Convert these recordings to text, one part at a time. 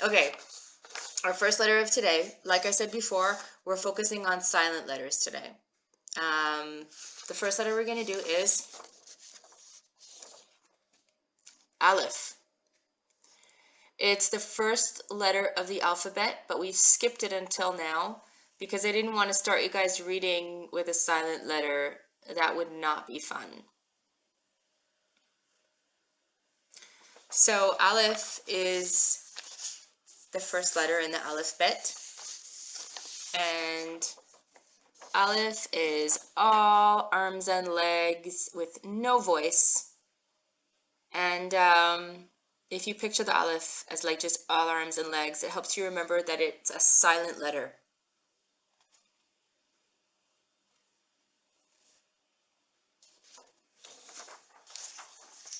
Okay, our first letter of today, like I said before, we're focusing on silent letters today. The first letter we're going to do is Aleph. It's the first letter of the alphabet, but we've skipped it until now because I didn't want to start you guys reading with a silent letter. That would not be fun. So Aleph is the first letter in the alphabet, and Aleph is all arms and legs with no voice. And if you picture the Aleph as like just all arms and legs, it helps you remember that it's a silent letter.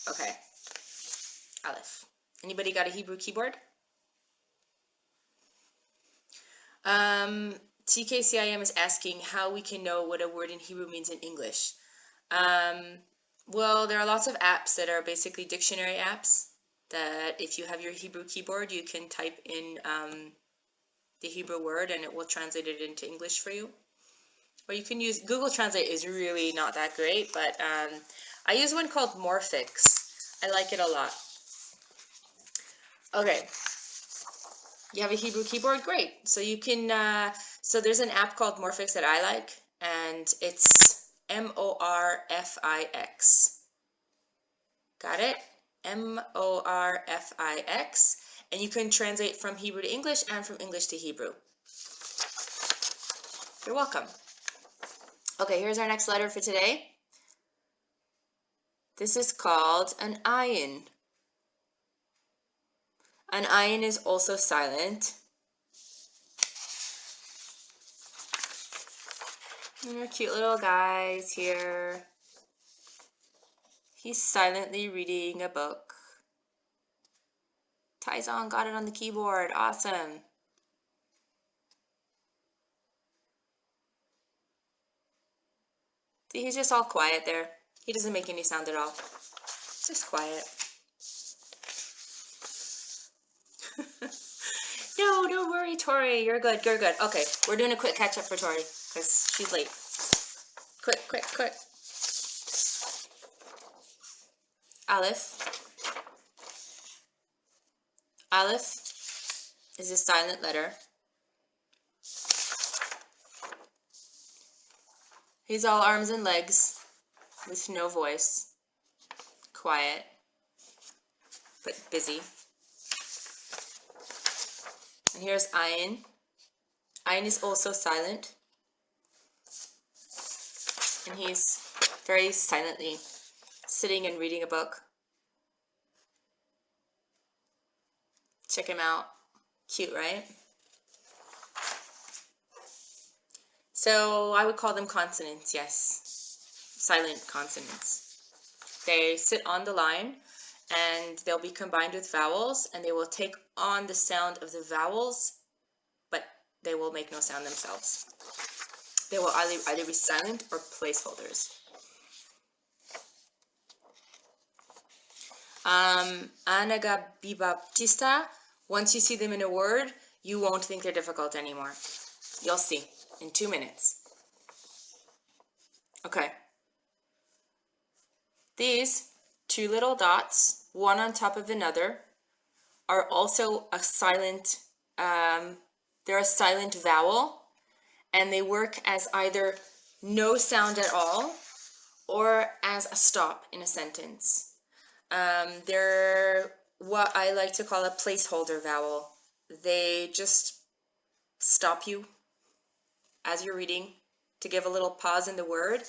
Okay, Aleph. Anybody got a Hebrew keyboard? TKCIM is asking how we can know what a word in Hebrew means in English. Well, there are lots of apps that are basically dictionary apps that if you have your Hebrew keyboard, you can type in the Hebrew word and it will translate it into English for you. Or you can use Google Translate. Is really not that great, but I use one called Morphix. I like it a lot. Okay. You have a Hebrew keyboard? Great. So you can, so there's an app called Morphix that I like, and it's Morfix. Got it? Morfix. And you can translate from Hebrew to English and from English to Hebrew. You're welcome. Okay, here's our next letter for today. This is called an ayin. An ayin is also silent. And our cute little guys here. He's silently reading a book. Tyson got it on the keyboard. Awesome. See, he's just all quiet there. He doesn't make any sound at all. Just quiet. No, don't worry, Tori. You're good. You're good. Okay, we're doing a quick catch up for Tori because she's late. Quick, quick, quick. Aleph. Aleph is a silent letter. He's all arms and legs with no voice. Quiet, but busy. And here's Ayin. Ayin is also silent. And he's very silently sitting and reading a book. Check him out. Cute, right? So I would call them consonants, yes. Silent consonants. They sit on the line and they'll be combined with vowels and they will take on the sound of the vowels, but they will make no sound themselves. They will either be silent or placeholders. Anagabibaptista, once you see them in a word, you won't think they're difficult anymore. You'll see in 2 minutes. Okay. These two little dots, one on top of another, are also a silent, they're a silent vowel, and they work as either no sound at all or as a stop in a sentence. They're what I like to call a placeholder vowel. They just stop you as you're reading to give a little pause in the word,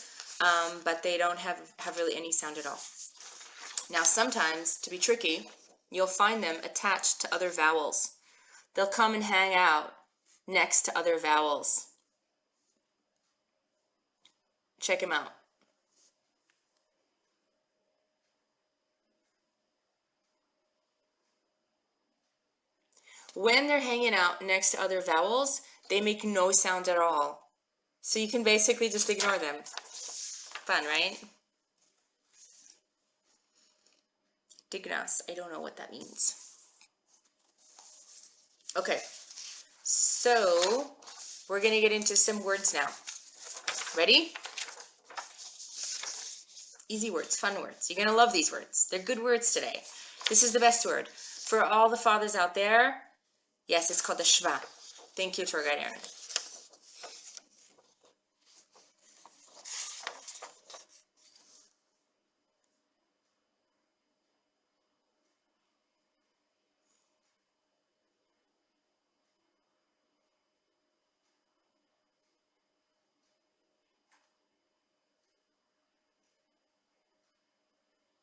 but they don't have really any sound at all. Now sometimes, to be tricky, you'll find them attached to other vowels. They'll come and hang out next to other vowels. Check them out. When they're hanging out next to other vowels, they make no sound at all. So you can basically just ignore them. Fun, right? Dignas, I don't know what that means. Okay, so we're going to get into some words now. Ready? Easy words, fun words. You're going to love these words. They're good words today. This is the best word. For all the fathers out there, yes, it's called the shva. Thank you, tour guide Aaron.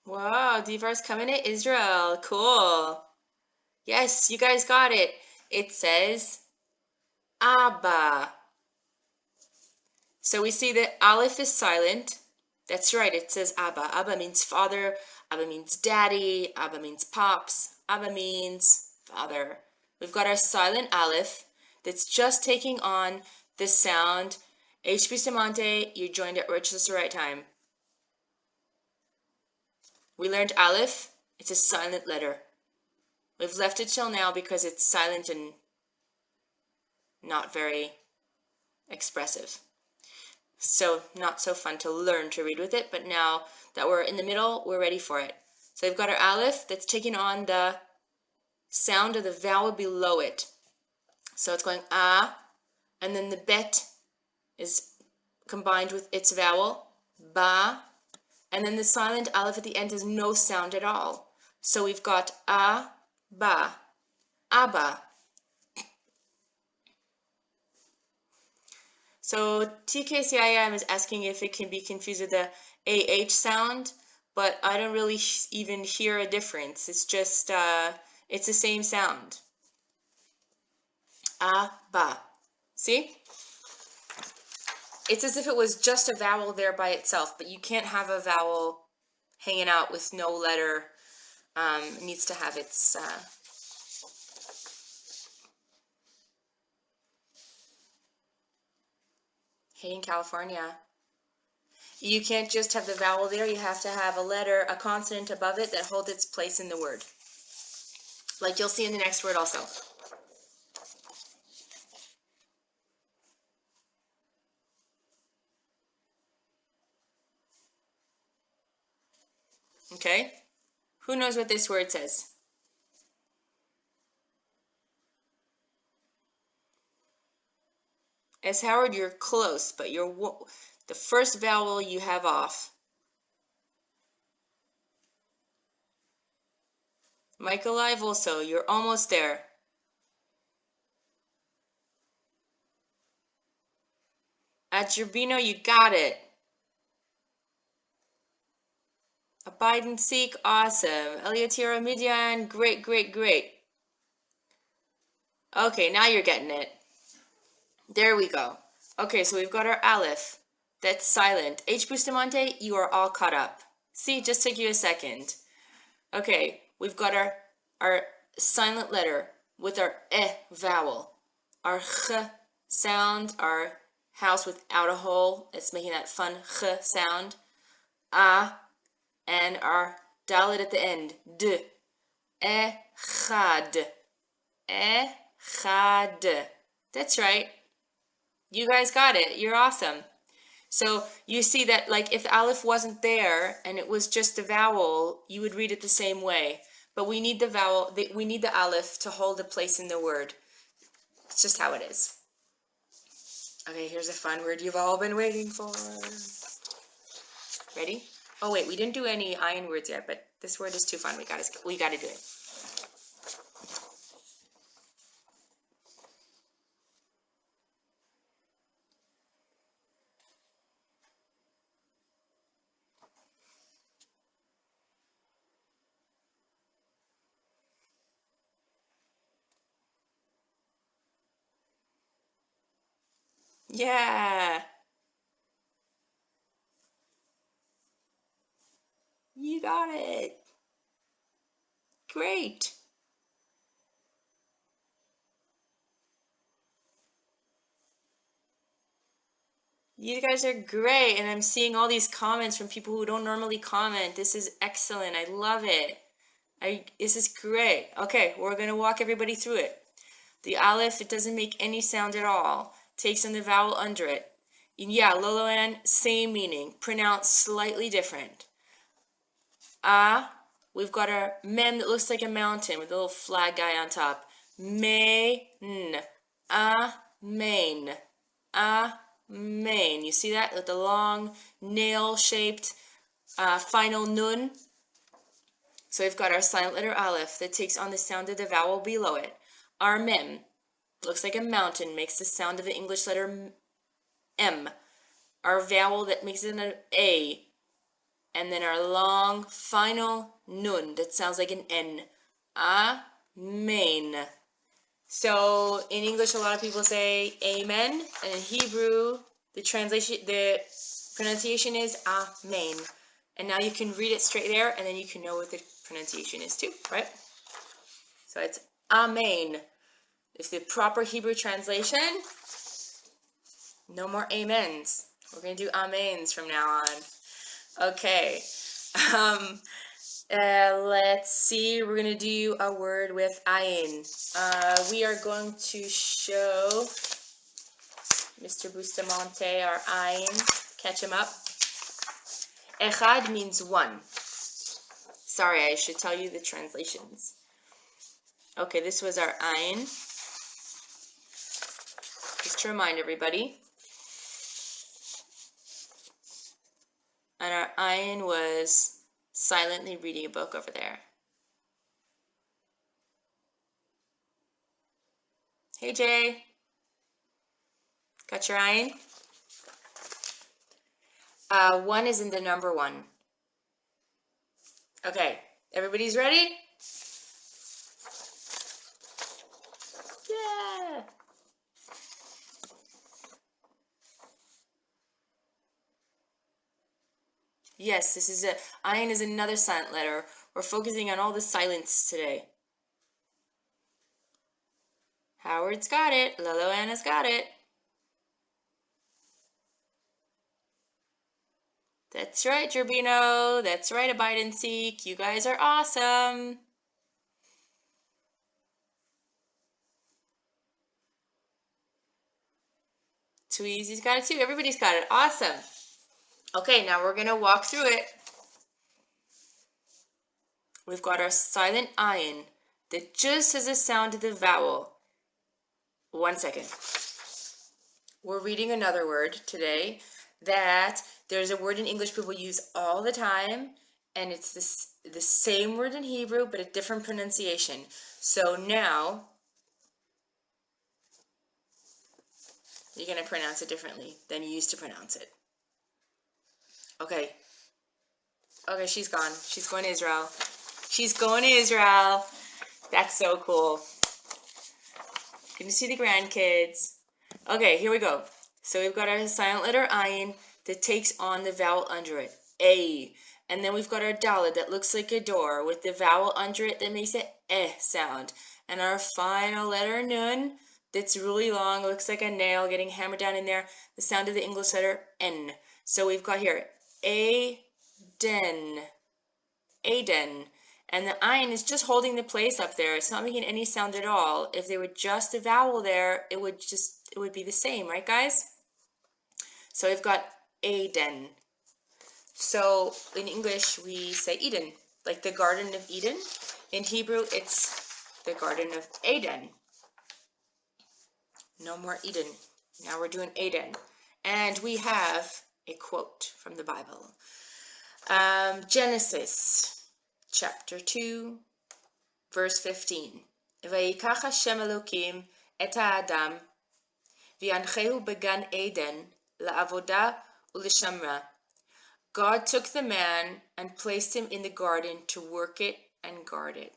Wow, Divar's coming to Israel. Cool. Yes, you guys got it. It says Abba. So we see that Aleph is silent. That's right, it says Abba. Abba means father. Abba means daddy. Abba means pops. Abba means father. We've got our silent Aleph that's just taking on the sound. H. Bustamante, you joined at just the right time. We learned Aleph. It's a silent letter. We've left it till now because it's silent and not very expressive. So not so fun to learn to read with it, but now that we're in the middle, we're ready for it. So we've got our Aleph that's taking on the sound of the vowel below it. So it's going ah, and then the bet is combined with its vowel, ba, and then the silent Aleph at the end has no sound at all. So we've got a, ba, abba. So TKCIM is asking if it can be confused with the AH sound, but I don't really even hear a difference. It's just, it's the same sound. Abba. See? It's as if it was just a vowel there by itself, but you can't have a vowel hanging out with no letter. It needs to have its hey, in California, you can't just have the vowel there. You have to have a letter, a consonant above it that holds its place in the word. Like you'll see in the next word also. Okay? Who knows what this word says? As Howard, you're close, but you're the first vowel you have off. Michael Live also, you're almost there. At Gerbino, you got it. Abide and seek, awesome. Eliotira Midian, great, great, great. Okay, now you're getting it. There we go. Okay, so we've got our Aleph. That's silent. H. Bustamante, you are all caught up. See, it just took you a second. Okay, we've got our silent letter with our vowel. Our ch sound, our house without a hole. It's making that fun ch sound. And our dalet at the end. D. Echad. Echad. That's right. You guys got it. You're awesome. So you see that, like, if the Aleph wasn't there and it was just the vowel, you would read it the same way. But we need the vowel, we need the Aleph to hold a place in the word. It's just how it is. Okay, here's a fun word you've all been waiting for. Ready? Oh wait, we didn't do any iron words yet, but this word is too fun. We gotta do it. Yeah. You got it. Great. You guys are great, and I'm seeing all these comments from people who don't normally comment. This is excellent. I love it. This is great. Okay, we're going to walk everybody through it. The aleph, it doesn't make any sound at all. Takes on the vowel under it. And yeah, Loloan, same meaning. Pronounced slightly different. We've got our mem that looks like a mountain with a little flag guy on top. Main. Main. Main. You see that? With the long nail-shaped final nun. So we've got our silent letter aleph that takes on the sound of the vowel below it. Our mem looks like a mountain, makes the sound of the English letter M. Our vowel that makes it an A. And then our long final nun that sounds like an N. Amen. So in English, a lot of people say amen, and in Hebrew, the pronunciation is amen. And now you can read it straight there, and then you can know what the pronunciation is too, right? So it's amen. It's the proper Hebrew translation. No more amens. We're going to do amens from now on. Okay. Let's see. We're going to do a word with ayin. We are going to show Mr. Bustamante our ayin. Catch him up. Echad means one. Sorry, I should tell you the translations. Okay, this was our ayin. Just to remind everybody. And our ayin was silently reading a book over there. Hey, Jay. Got your ayin? One is in the number one. Okay, everybody's ready? Yeah. Yes, this is ayin is another silent letter. We're focusing on all the silence today. Howard's got it. Lolo Anna's got it. That's right, Gerbino. That's right, Abide and Seek. You guys are awesome. Tweezy's got it too. Everybody's got it. Awesome. Okay, now we're going to walk through it. We've got our silent ayin that just has a sound of the vowel. 1 second. We're reading another word today that there's a word in English people use all the time, and it's the same word in Hebrew, but a different pronunciation. So now, you're going to pronounce it differently than you used to pronounce it. Okay. Okay, she's gone. She's going to Israel. She's going to Israel. That's so cool. Good to see the grandkids. Okay, here we go. So we've got our silent letter ayin that takes on the vowel under it, A. And then we've got our dalet that looks like a door with the vowel under it that makes an sound. And our final letter nun that's really long, looks like a nail getting hammered down in there, the sound of the English letter N. So we've got here Aden. Aden. And the ayin is just holding the place up there. It's not making any sound at all. If there were just a vowel there, it would be the same, right, guys? So we've got Aiden. So in English, we say Eden, like the Garden of Eden. In Hebrew, it's the Garden of Aden. No more Eden. Now we're doing Aiden. And we have a quote from the Bible. Genesis chapter 2, verse 15. Vayikach Hashem Elokim et ha'adam v'yanchehu began Eden la'avoda u'lishamra. God took the man and placed him in the garden to work it and guard it.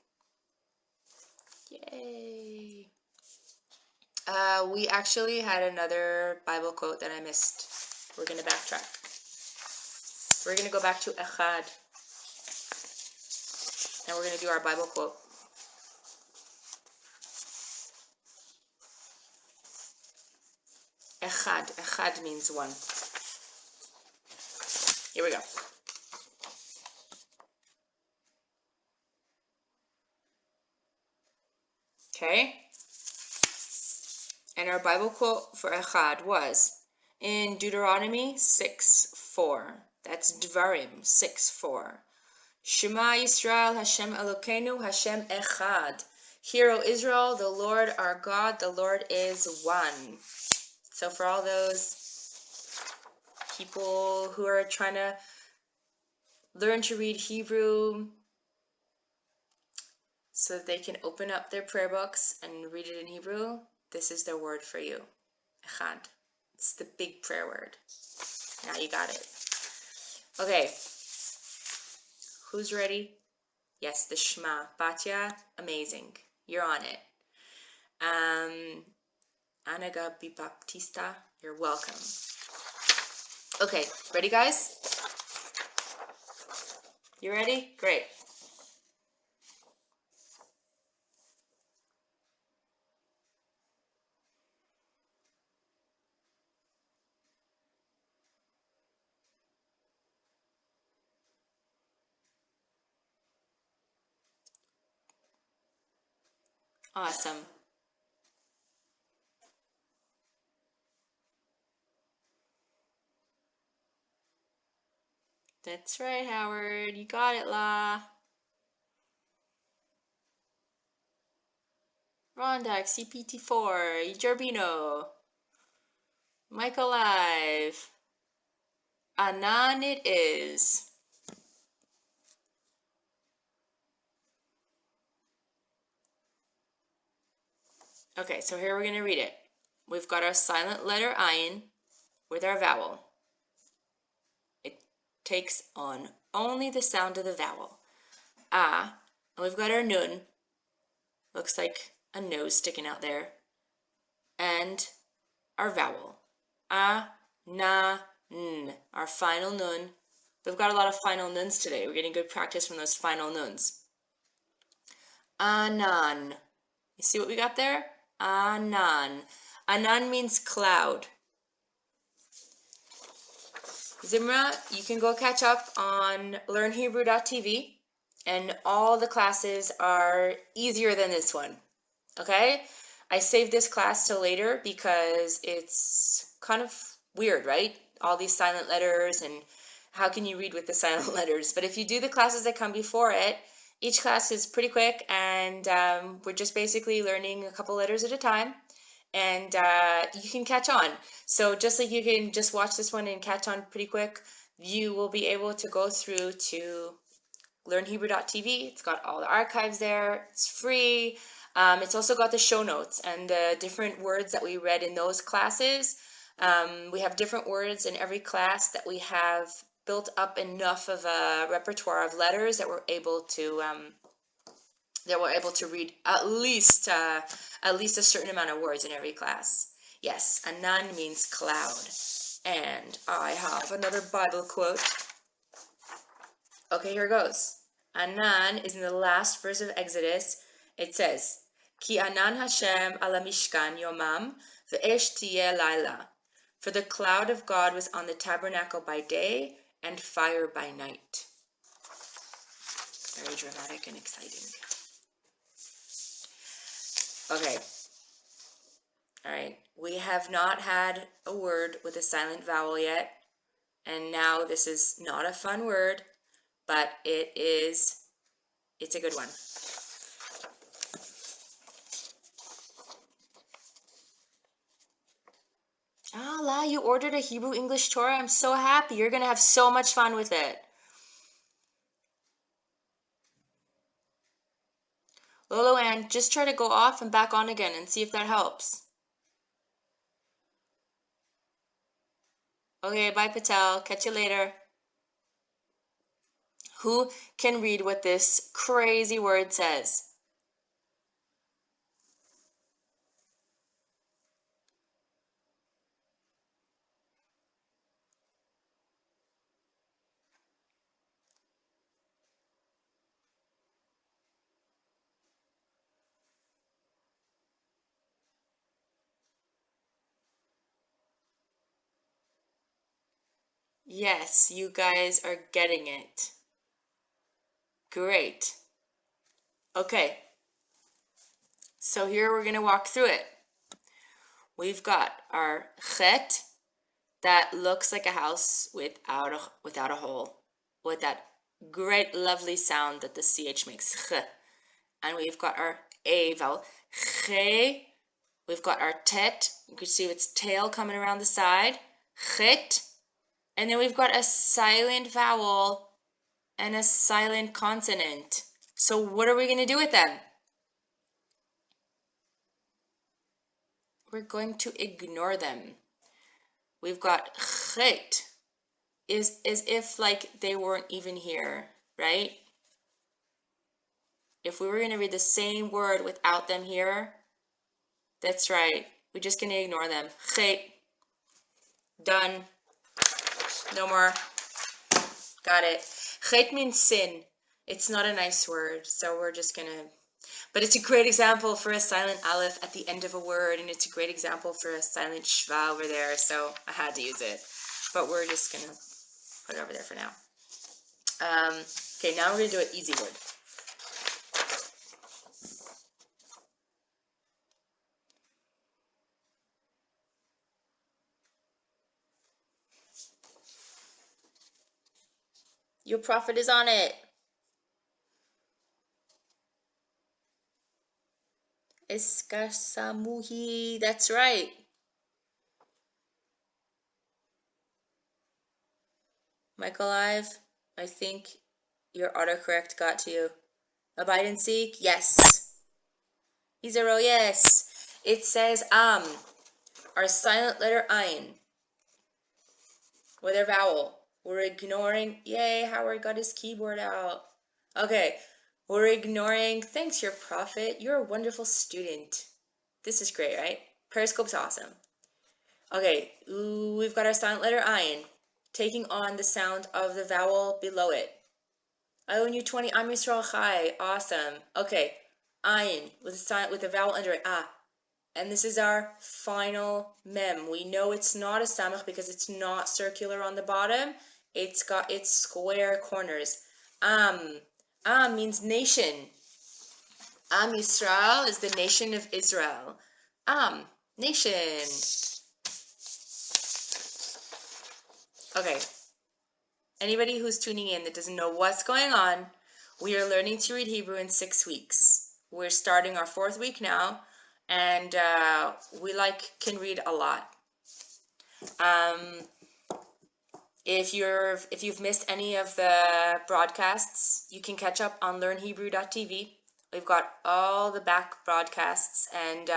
Yay! We actually had another Bible quote that I missed. We're going to backtrack. We're going to go back to Echad. And we're going to do our Bible quote. Echad. Echad means one. Here we go. Okay. And our Bible quote for Echad was in Deuteronomy 6:4. That's Dvarim 6:4. Shema Yisrael, Hashem Elokeinu, Hashem Echad. Hear, O Israel, the Lord our God, the Lord is one. So for all those people who are trying to learn to read Hebrew so that they can open up their prayer books and read it in Hebrew, this is the word for you. Echad. It's the big prayer word. Now you got it. Okay. Who's ready? Yes, the Shema. Batya, amazing. You're on it. Anaga Baptista, you're welcome. Okay, ready guys? You ready? Great. Awesome. That's right, Howard. You got it, La. Rondak, CPT4, Gerbino. Mike Alive. Anan it is. Okay, so here we're going to read it. We've got our silent letter Ayin with our vowel. It takes on only the sound of the vowel. And we've got our nun. Looks like a nose sticking out there. And our vowel. Na, n. Our final nun. We've got a lot of final nuns today. We're getting good practice from those final nuns. Anan. You see what we got there? Anan. Anan means cloud. Zimra, you can go catch up on learnhebrew.tv, and all the classes are easier than this one. Okay? I saved this class till later because it's kind of weird, right? All these silent letters, and how can you read with the silent letters? But if you do the classes that come before it, each class is pretty quick, and we're just basically learning a couple letters at a time, and you can catch on. So just like you can just watch this one and catch on pretty quick, you will be able to go through to learnhebrew.tv. It's got all the archives there. It's free. It's also got the show notes and the different words that we read in those classes. We have different words in every class that we have built up enough of a repertoire of letters that we're able to read at least a certain amount of words in every class. Yes, Anan means cloud. And I have another Bible quote. Okay, here goes. Anan is in the last verse of Exodus. It says, Ki Anan Hashem ala mishkan yomam ve'esh tiyeh laila. For the cloud of God was on the tabernacle by day and fire by night. Very dramatic and exciting. Okay. All right. We have not had a word with a silent vowel yet. And now this is not a fun word, but it's a good one. Ah, La, you ordered a Hebrew English Torah. I'm so happy. You're going to have so much fun with it. Lolo Ann, just try to go off and back on again and see if that helps. Okay, bye Patel. Catch you later. Who can read what this crazy word says? Yes, you guys are getting it. Great. Okay. So here we're going to walk through it. We've got our chet that looks like a house without a hole, with that great lovely sound that the ch makes. Ch. And we've got our a vowel. Che. We've got our tet. You can see its tail coming around the side. Chet. And then we've got a silent vowel and a silent consonant. So what are we going to do with them? We're going to ignore them. We've got chet is as if like they weren't even here, right? If we were going to read the same word without them here, that's right. We're just going to ignore them. Chet. Done. No more. Got it. Chet means sin. It's not a nice word, so we're just going to... But it's a great example for a silent aleph at the end of a word, and it's a great example for a silent shva over there, so I had to use it. But we're just going to put it over there for now. Okay, now we're going to do an easy word. Your prophet is on it. Eskasamuhi. That's right. Michael Ive, I think your autocorrect got to you. Abide and seek. Yes. Izero, yes. It says our silent letter Ayin with our vowel. We're ignoring. Yay, Howard got his keyboard out. Okay, we're ignoring. Thanks, your prophet. You're a wonderful student. This is great, right? Periscope's awesome. Okay, we've got our silent letter Ayin taking on the sound of the vowel below it. I own you 20. I'm Yisrael Chai. Awesome. Okay, Ayin with a vowel under it. Ah. And this is our final mem. We know it's not a samach because it's not circular on the bottom. It's got its square corners. Am means nation. Am Yisrael is the nation of Israel. Nation. Okay. Anybody who's tuning in that doesn't know what's going on, we are learning to read Hebrew in 6 weeks. We're starting our 4th week now. And we can read a lot. If you've missed any of the broadcasts, you can catch up on learnhebrew.tv. We've got all the back broadcasts and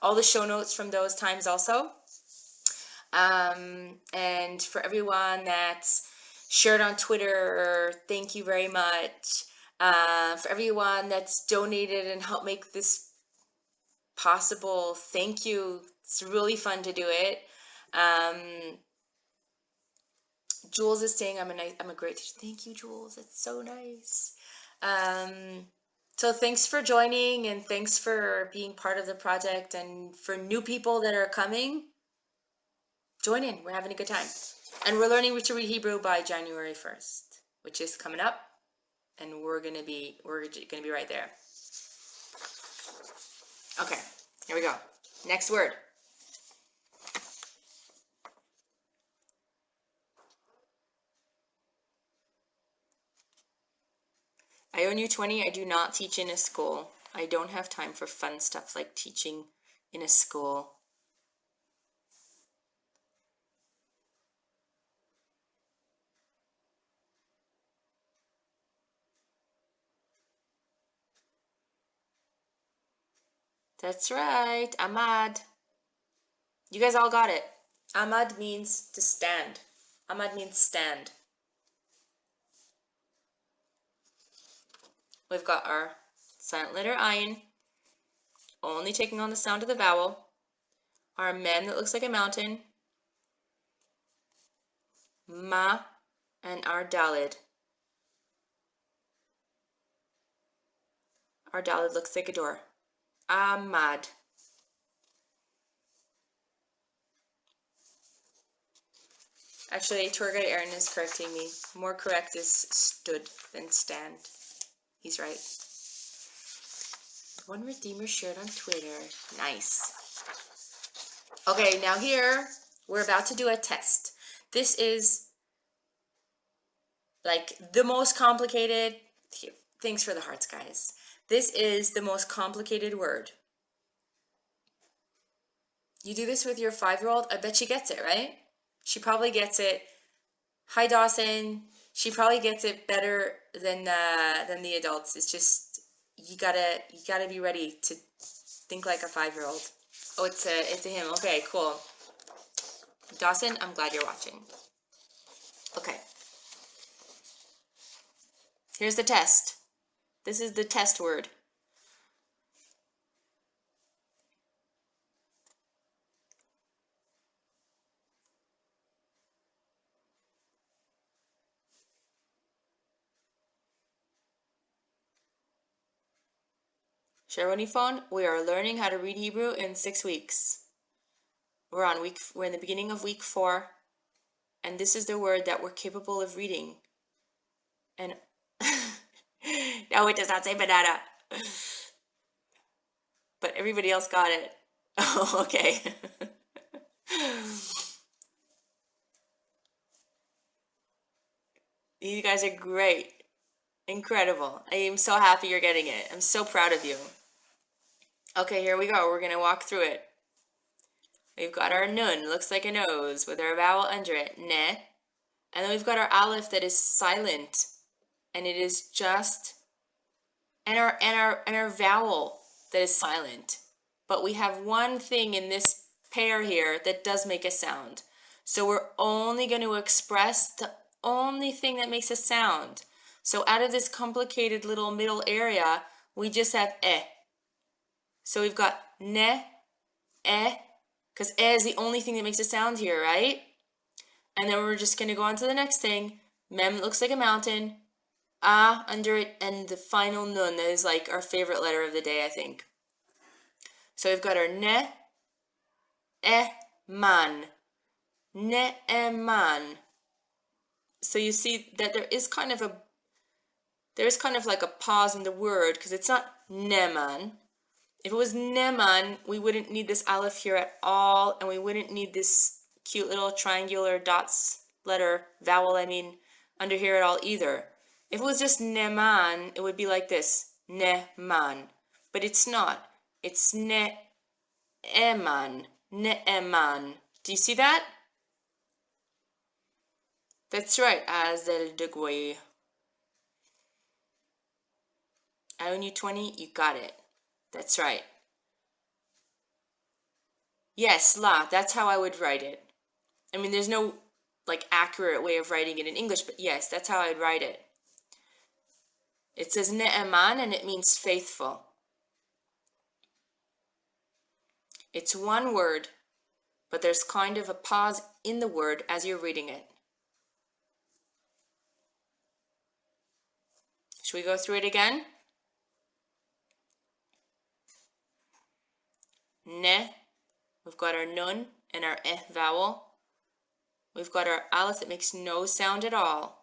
all the show notes from those times also. And for everyone that's shared on Twitter, thank you very much. For everyone that's donated and helped make this possible, thank you. It's really fun to do it. Jules is saying I'm a great teacher. Thank you, Jules. It's so nice. So thanks for joining and thanks for being part of the project, and for new people that are coming, join in. We're having a good time. And we're learning to read Hebrew by January 1st, which is coming up, and we're gonna be right there. Okay, here we go. Next word. I own you 20. I do not teach in a school. I don't have time for fun stuff like teaching in a school. That's right, Ahmad. You guys all got it. Ahmad means to stand. Ahmad means stand. We've got our silent letter ayin, only taking on the sound of the vowel. Our mem that looks like a mountain. Ma, and our dalid. Our dalid looks like a door. Ahmad. Actually, tour guide Aaron is correcting me. More correct is stood than stand. He's right. One redeemer shared on Twitter. Nice. Okay, now here, we're about to do a test. This is like the most complicated, thanks for the hearts, guys. This is the most complicated word. You do this with your 5-year-old, I bet she gets it, right? She probably gets it. Hi, Dawson. She probably gets it better than the adults. It's just, you gotta be ready to think like a 5-year-old. Oh, it's a him. Okay, cool. Dawson, I'm glad you're watching. Okay. Here's the test. This is the test word. Sharoni phone, we are learning how to read Hebrew in 6 weeks. We're in the beginning of week 4, and this is the word that we're capable of reading. And no, it does not say banana. But everybody else got it. Oh, okay. You guys are great. Incredible. I am so happy you're getting it. I'm so proud of you. Okay, here we go. We're going to walk through it. We've got our nun, looks like a nose, with our vowel under it, ne. And then we've got our aleph that is silent. And it is just, and our vowel that is silent. But we have one thing in this pair here that does make a sound. So we're only going to express the only thing that makes a sound. So out of this complicated little middle area, we just have eh. So we've got ne, eh, because eh is the only thing that makes a sound here, right? And then we're just going to go on to the next thing. Mem looks like a mountain. Ah under it, and the final nun, that is like our favorite letter of the day, I think. So we've got our ne, man, ne, man. So you see that there is kind of like a pause in the word, because it's not neman. If it was neman, we wouldn't need this aleph here at all, and we wouldn't need this cute little triangular dots letter, vowel, under here at all either. If it was just neman, it would be like this, neman. But it's not. It's ne'eman, ne'eman. Do you see that? That's right, Azel de Goy. I owe you 20, you got it. That's right. Yes, la, that's how I would write it. I mean, there's no like accurate way of writing it in English, but yes, that's how I'd write it. It says ne'eman, and it means faithful. It's one word, but there's kind of a pause in the word as you're reading it. Should we go through it again? Ne, we've got our nun and our eh vowel. We've got our aleph that makes no sound at all.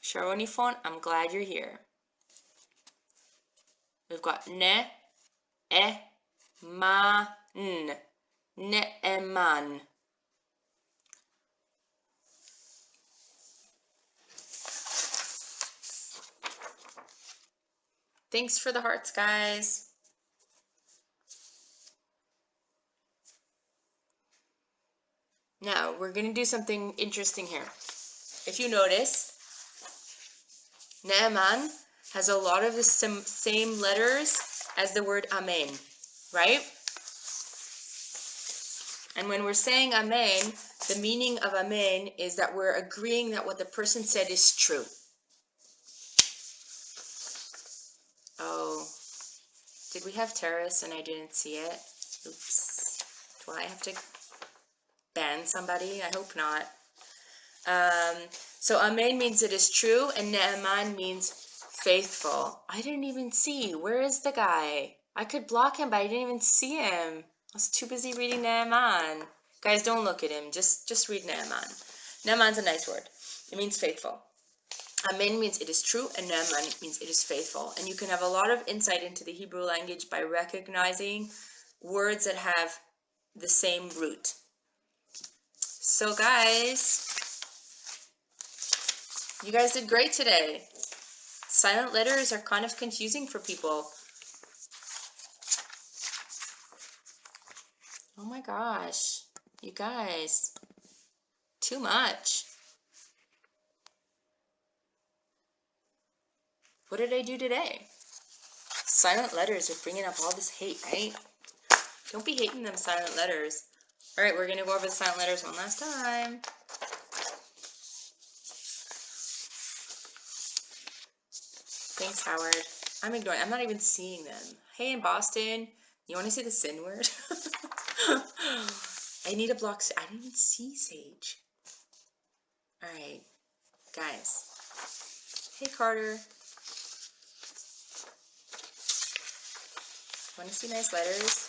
Sharoni font, I'm glad you're here. We've got ne, man, ne'eman. Thanks for the hearts, guys. Now, we're going to do something interesting here. If you notice, ne'eman has a lot of the same letters as the word amen, right? And when we're saying amen, the meaning of amen is that we're agreeing that what the person said is true. Oh, did we have terrorists and I didn't see it? Oops. Do I have to ban somebody? I hope not. So amen means it is true, and ne'eman means faithful. I didn't even see. Where is the guy? I could block him, but I didn't even see him. I was too busy reading ne'eman. Guys, don't look at him. Just read ne'eman. Ne'eman's a nice word. It means faithful. Amen means it is true, and Naaman means it is faithful. And you can have a lot of insight into the Hebrew language by recognizing words that have the same root. So guys, you guys did great today. Silent letters are kind of confusing for people. Oh my gosh, you guys, too much. What did I do today? Silent letters are bringing up all this hate, right? Don't be hating them silent letters. All right, we're going to go over the silent letters one last time. Thanks, Howard. I'm not even seeing them. Hey, in Boston, you want to see the sin word? I need a block. I didn't even see Sage. All right, guys. Hey, Carter. Want to see nice letters?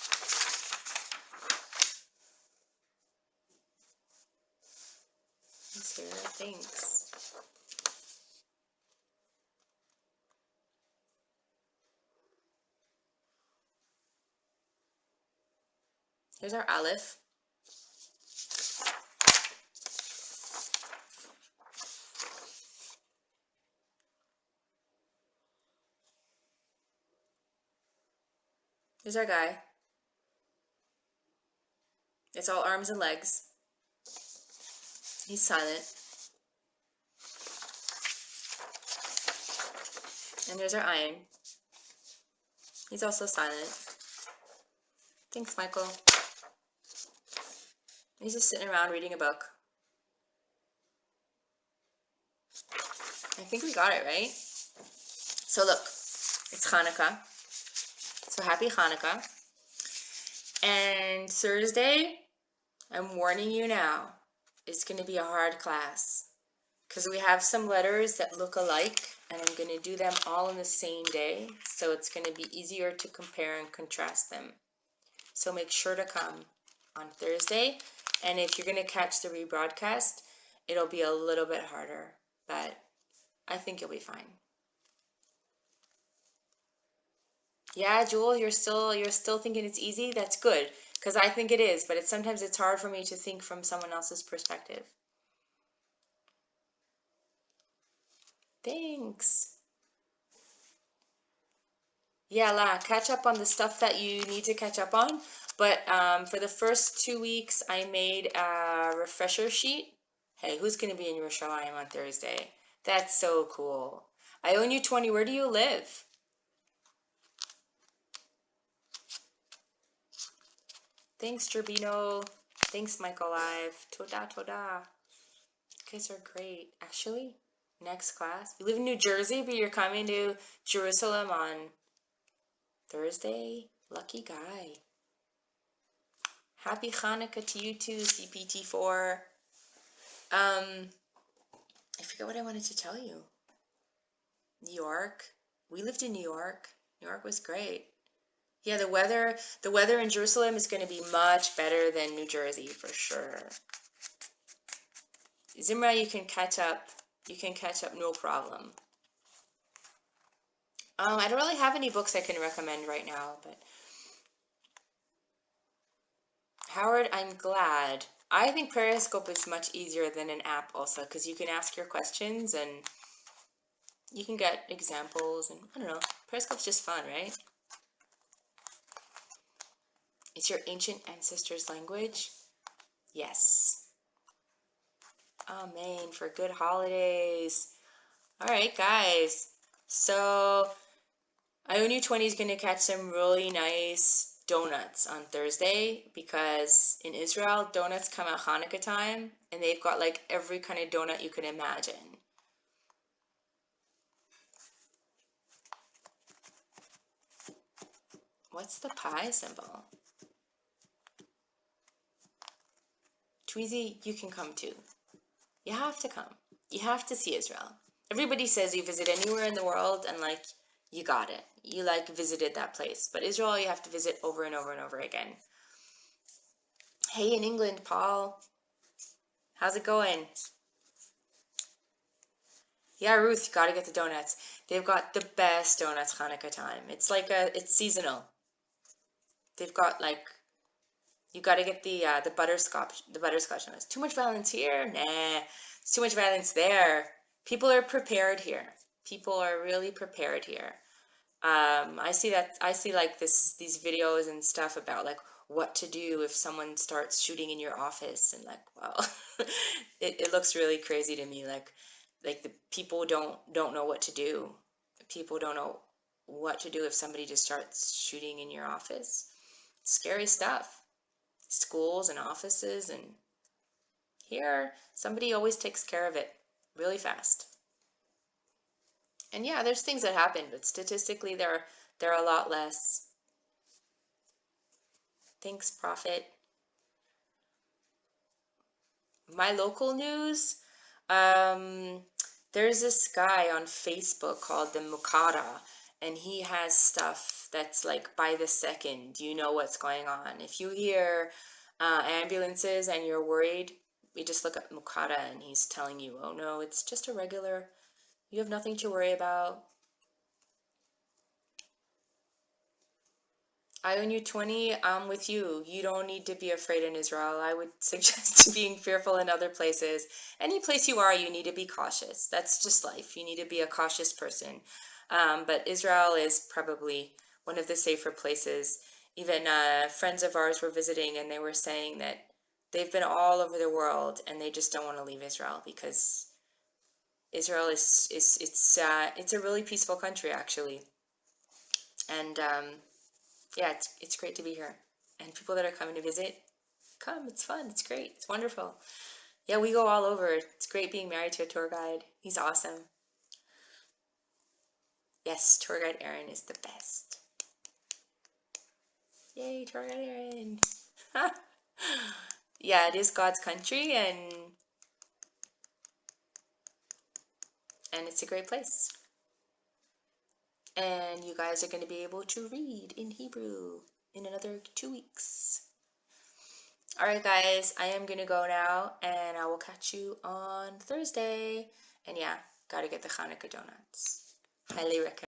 Sarah, thanks. Here's our Aleph. Here's our guy. It's all arms and legs. He's silent. And there's our Ayin. He's also silent. Thanks, Michael. He's just sitting around reading a book. I think we got it, right? So look, it's Hanukkah. So happy Hanukkah. And Thursday, I'm warning you now, it's going to be a hard class. Because we have some letters that look alike, and I'm going to do them all on the same day. So it's going to be easier to compare and contrast them. So make sure to come on Thursday. And if you're going to catch the rebroadcast, it'll be a little bit harder. But I think you'll be fine. Yeah, Jewel, you're still thinking it's easy? That's good, because I think it is, but sometimes it's hard for me to think from someone else's perspective. Thanks. Yeah, La, catch up on the stuff that you need to catch up on. But for the first 2 weeks, I made a refresher sheet. Hey, who's going to be in Yerushalayim on Thursday? That's so cool. I own you 20. Where do you live? Thanks, Gerbino. Thanks, Michael Live. Toda, toda. You guys are great. Actually, next class. You live in New Jersey, but you're coming to Jerusalem on Thursday? Lucky guy. Happy Hanukkah to you too, CPT4. I forget what I wanted to tell you. New York. We lived in New York. New York was great. Yeah, the weather in Jerusalem is going to be much better than New Jersey for sure. Zimra, you can catch up. You can catch up, no problem. I don't really have any books I can recommend right now, but Howard, I'm glad. I think Periscope is much easier than an app also, because you can ask your questions and you can get examples, and I don't know. Periscope's just fun, right? It's your ancient ancestors' language? Yes. Amen. For good holidays. All right, guys. So Ionu 20 is going to catch some really nice donuts on Thursday, because in Israel, donuts come at Hanukkah time, and they've got like every kind of donut you can imagine. What's the pie symbol? Tweezy, you can come too. You have to come. You have to see Israel. Everybody says you visit anywhere in the world and like you got it. You like visited that place. But Israel, you have to visit over and over and over again. Hey, in England, Paul. How's it going? Yeah, Ruth, you gotta get the donuts. They've got the best donuts Hanukkah time. It's like it's seasonal. They've got like, you gotta get the butterscotch donuts. Too much violence here? Nah, it's too much violence there. People are prepared here. People are really prepared here. I see like these videos and stuff about like what to do if someone starts shooting in your office, and like, wow, it looks really crazy to me. Like the people don't know what to do. People don't know what to do if somebody just starts shooting in your office. Scary stuff. Schools and offices, and here somebody always takes care of it really fast. And yeah, there's things that happen, but statistically they're a lot less. Thanks, Prophet. My local news, um, there's this guy on Facebook called the Mukata, and he has stuff that's like by the second. You know what's going on. If you hear ambulances and you're worried, we just look up Mukata and he's telling you, oh no, it's just a regular, you have nothing to worry about. I own you 20. I'm with you. You don't need to be afraid in Israel. I would suggest being fearful in other places. Any place you are, you need to be cautious. That's just life. You need to be a cautious person. But Israel is probably one of the safer places. Even friends of ours were visiting, and they were saying that they've been all over the world, and they just don't want to leave Israel because Israel is it's a really peaceful country actually, and yeah, it's great to be here. And people that are coming to visit, come. It's fun. It's great. It's wonderful. Yeah, we go all over. It's great being married to a tour guide. He's awesome. Yes, tour guide Aaron is the best. Yay, tour guide Aaron. Yeah, it is God's country, and it's a great place. And you guys are going to be able to read in Hebrew in another 2 weeks. All right, guys, I am going to go now, and I will catch you on Thursday. And yeah, gotta get the Hanukkah donuts. Highly recommend.